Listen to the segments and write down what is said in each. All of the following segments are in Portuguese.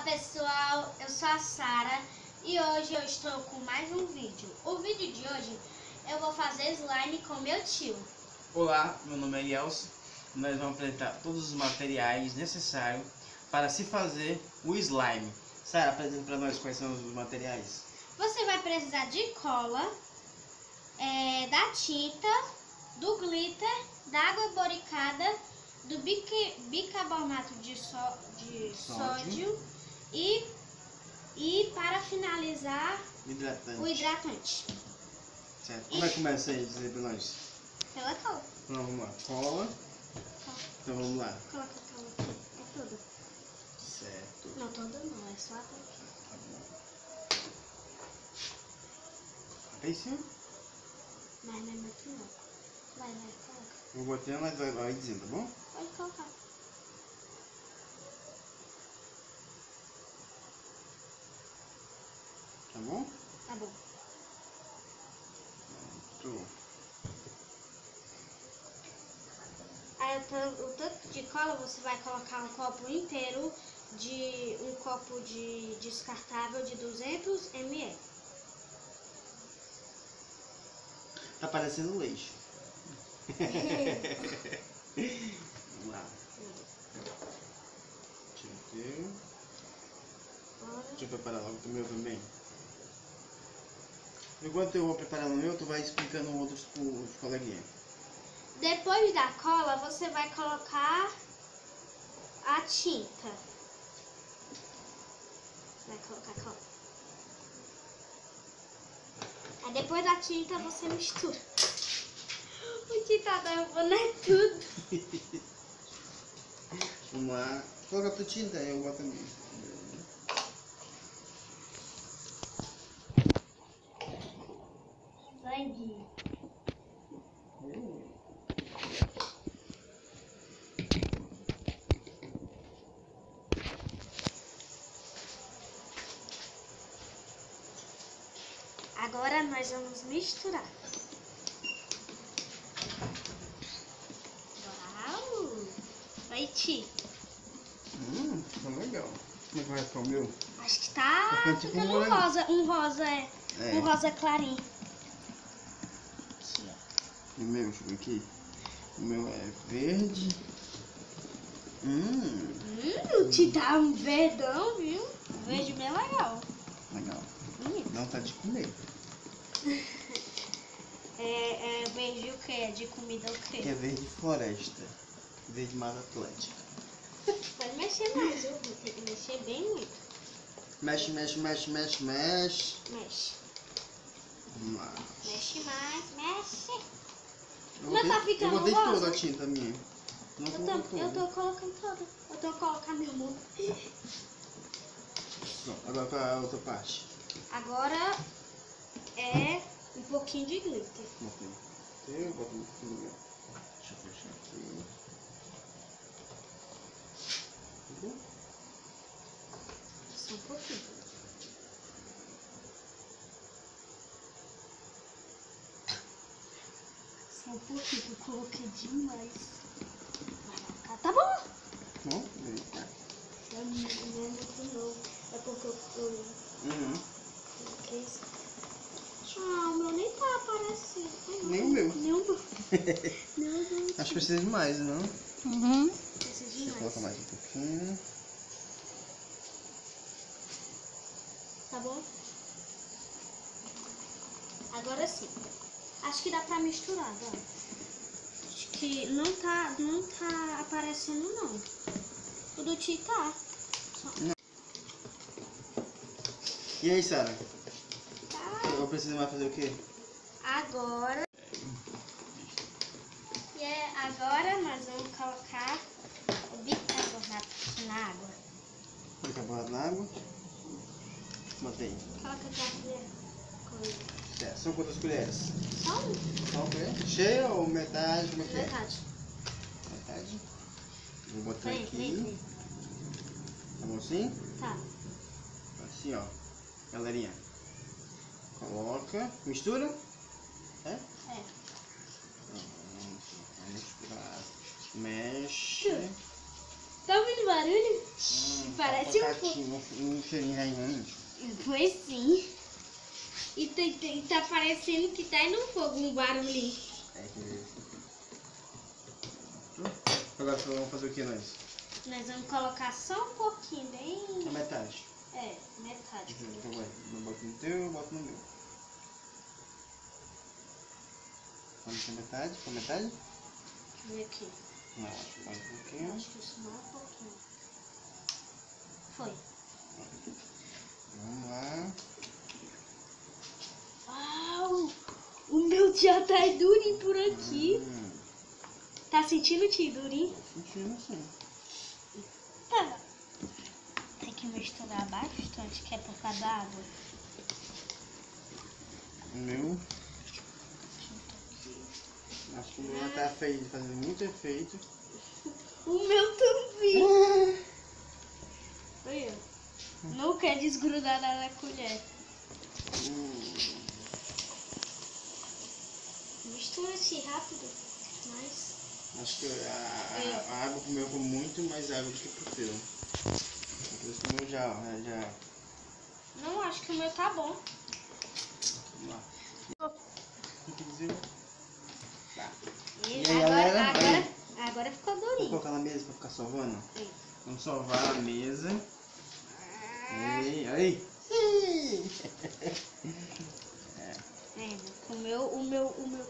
pessoal, eu sou a Sara e hoje eu estou com mais um vídeo. O vídeo de hoje eu vou fazer slime com meu tio. Olá, meu nome é Elielson. Nós vamos apresentar todos os materiais necessários para se fazer o slime. Sara, apresenta para nós quais são os materiais. Você vai precisar de cola, da tinta, do glitter, da água boricada, do bicarbonato de sódio e para finalizar o hidratante. Certo. Como é que começa aí? Dizer para nós. Pela cola. Então vamos lá. Cola. Então vamos lá. Coloca a cola aqui. É toda. Certo. Não, toda não. É só até aqui. Tá bom. Até em cima? Mas não é muito não. Vai, coloca. Eu vou botando, mas vai dizendo, tá bom? Pode colocar. Tá bom? Tá bom. Pronto. Aí o tanto de cola você vai colocar um copo inteiro de um copo de descartável de 200 ml. Tá parecendo leite. Vamos lá. Tira. Deixa eu preparar logo o meu também. Enquanto eu vou preparando o meu, tu vai explicando outros pros coleguinhas. Depois da cola, você vai colocar a tinta. Vai colocar a cola. Aí depois da tinta, você mistura. O que tá derrubando é tudo. Vamos lá. Coloca a tua tinta, eu boto a minha. Vai vir. Agora nós vamos misturar. Uau! Vai, Ti. Tá legal. Como é que vai ficar o meu? Acho que tá Tipo ficando um rosa. Um rosa clarinho. Aqui, ó. O meu, deixa eu ver aqui. O meu é verde. O Ti tá um verdão, viu? Verde bem legal. Legal. Não tá de comer. É verde o quê? De comida o quê? Que é verde floresta. Verde Mata Atlântica. Pode mexer mais, viu? Tem que mexer bem muito. Mexe, mexe, mexe, mexe, mexe. Mexe. Vamos lá. Mexe mais, mexe. Eu Mas tá ficando botei rosa. toda a tinta minha. Não Eu tô colocando toda. Eu tô colocando minha mão. Pronto, agora para a outra parte. Agora é um pouquinho de glitter. Eu boto um pouquinho do meu. Deixa eu fechar aqui. Viu? Só um pouquinho. Só um pouquinho, que eu coloquei demais. Vai ficar, tá bom? Bom, vem cá. Não é muito não. É porque eu coloquei isso. Ah, o meu nem tá aparecendo. Ai, Nem o meu. Nem o meu. Não. Acho que precisa de mais, não? Precisa de Deixa eu colocar mais um pouquinho. Tá bom? Agora sim. Acho que dá pra misturar, agora. Acho que não tá aparecendo não. O do Ti tá. E aí, Sara? Tá. Eu preciso mais fazer o quê? Agora. Agora nós vamos colocar o bicarbonato na água. Bicarbonato na água. Mantém. Coloca aqui a primeira coisa. Certo. São quantas colheres? Só um. Só uma colher? Cheia ou metade? Como é que é? Metade. Metade. Vou botar Vem. aqui. Tá bom assim? Tá. Assim, ó. Galerinha. Coloca. Mistura? É? É. Vamos misturar. Mexe. Tá ouvindo barulho? Parece um fogo. Um cheirinho aí, Foi sim. E tá parecendo que tá indo fogo, um barulhinho. Agora vamos fazer o que nós? Nós vamos colocar só um pouquinho, bem... A metade. É, metade. Então vai, eu boto no teu, eu boto no meu. Vamos pra metade? Pra metade? Deixa eu ver aqui. Não, acho que mais um pouquinho. Acho que isso mais um pouquinho. Foi. Vamos lá. Uau! O meu já tá durinho por aqui. Tá sentindo, tio, durinho? Tô sentindo sim. Tá. Tem que misturar bastante, que é por causa da água. O meu. Acho que o meu tá feio, fazendo muito efeito. O meu também. Olha. Não quer desgrudar na colher. Mistura assim rápido. Mas... Acho que a água pro meu foi muito mais água do que pro teu. Por isso que o meu já. Não, acho que o meu tá bom. Vamos lá. O que dizer? Tá. E aí, galera? agora ficou Vou durinho. colocar na mesa pra ficar sovando? Sim. Vamos sovar a mesa. Aí. O meu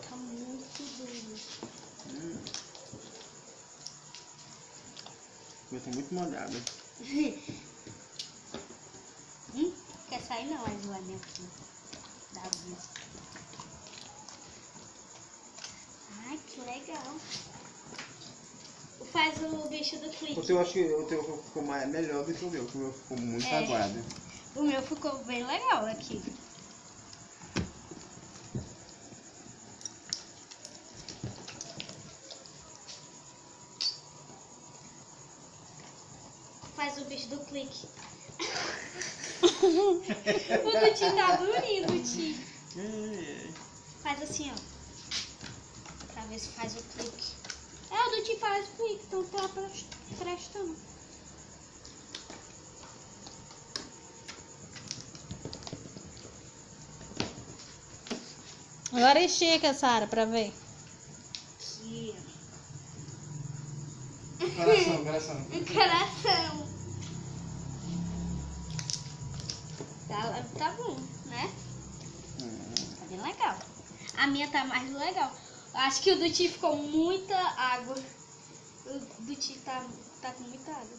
tá muito duro. O meu tá muito molhado. Quer sair não, mas vai meu aqui. Da mesa. Ai, que legal. Faz o bicho do clique. O teu, acho que o teu ficou melhor do que o meu ficou muito aguado. O meu ficou bem legal aqui. Faz o bicho do clique. O Dutinho tá durinho, Dutinho. Faz assim, ó. Pra ver se faz o clique. O Dutinho faz o clique, então tá prestando. Agora estica, Sara, pra ver. Aqui, Coração. Coração. Tá bom, né? Tá bem legal. A minha tá mais legal. Acho que o Dutinho ficou muita água. O Dutinho tá com muita água.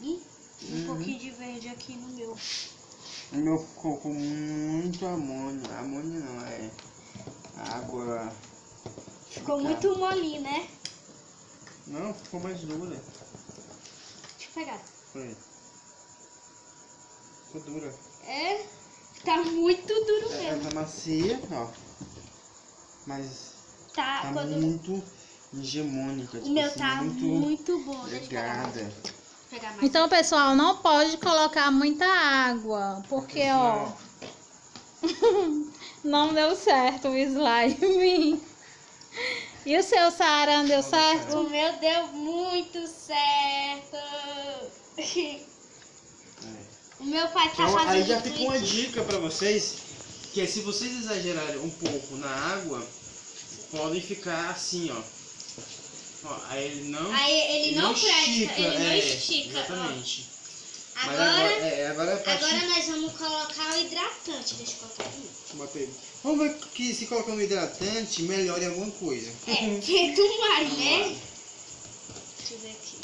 Ih, um pouquinho de verde aqui no meu. O meu ficou com muito amônio. Amônio não, é água. Ficou muito molinho, né? Não, ficou mais dura. Deixa eu pegar. Foi. Ficou dura. Tá muito duro mesmo. Ela tá macia, ó. Mas Tá, tá muito hegemônica. O meu tá muito bom. Legada. Pegar mais. Então, pessoal, não pode colocar muita água, porque, ó, não deu certo o slime. E o seu, Sara, deu certo? O meu deu muito certo. O meu pai tá Então, fazendo aí já fica uma clique. dica pra vocês, que é se vocês exagerarem um pouco na água, podem ficar assim, ó. Ó, aí ele não presta, ele não estica. Exatamente. Ó. Mas Agora agora nós vamos colocar o hidratante. Deixa eu colocar aqui. Botei. Vamos ver que se colocar no hidratante melhora alguma coisa. Que tomara, né? Deixa eu ver aqui.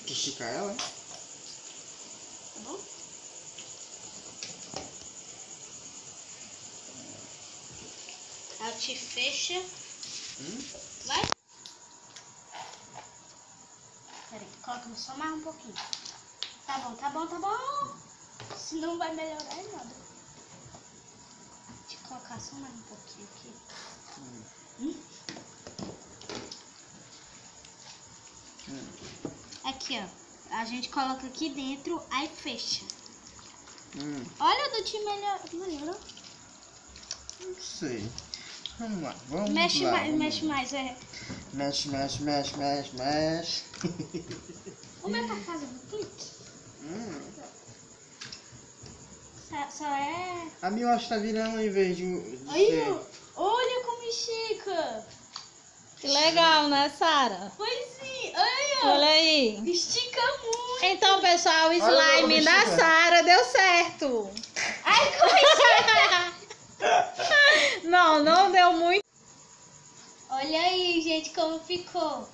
Esticar ela. Tá bom? Aí eu te fecha. Vai? Peraí, coloca só mais um pouquinho. Tá bom. Senão vai melhorar em nada. Deixa eu colocar só mais um pouquinho aqui. Aqui, ó. A gente coloca aqui dentro, aí fecha. Olha, o do time melhorou. Não sei. Vamos lá, vamos Mexe lá. mais, vamos mexe lá. mais, Mexe. O meu tá fazendo clique. Só é... A minha eu acho que tá virando em vez de Aí, ser. olha como estica. Que legal, né, Sara? Pois sim, olha. Olha aí. Estica muito. Então, pessoal, o Olha slime como da estica. Sara deu certo. Ai, como estica. Não deu muito. Olha aí, gente, como ficou.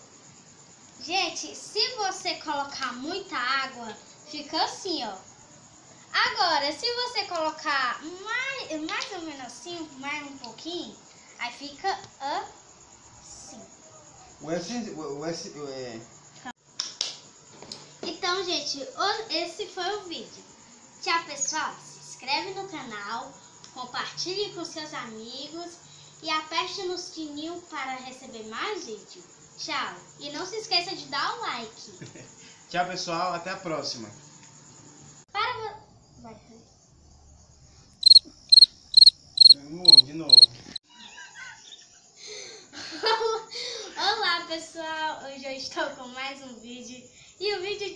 Gente, se você colocar muita água, fica assim, ó. Agora, se você colocar mais ou menos assim, mais um pouquinho, aí fica assim. Então, gente, esse foi o vídeo. Tchau, pessoal. Se inscreve no canal, compartilhe com seus amigos e aperte no sininho para receber mais vídeo. Tchau. E não se esqueça de dar o like. Tchau, pessoal. Até a próxima. Vai. De novo. Olá, pessoal. Hoje eu estou com mais um vídeo. E o vídeo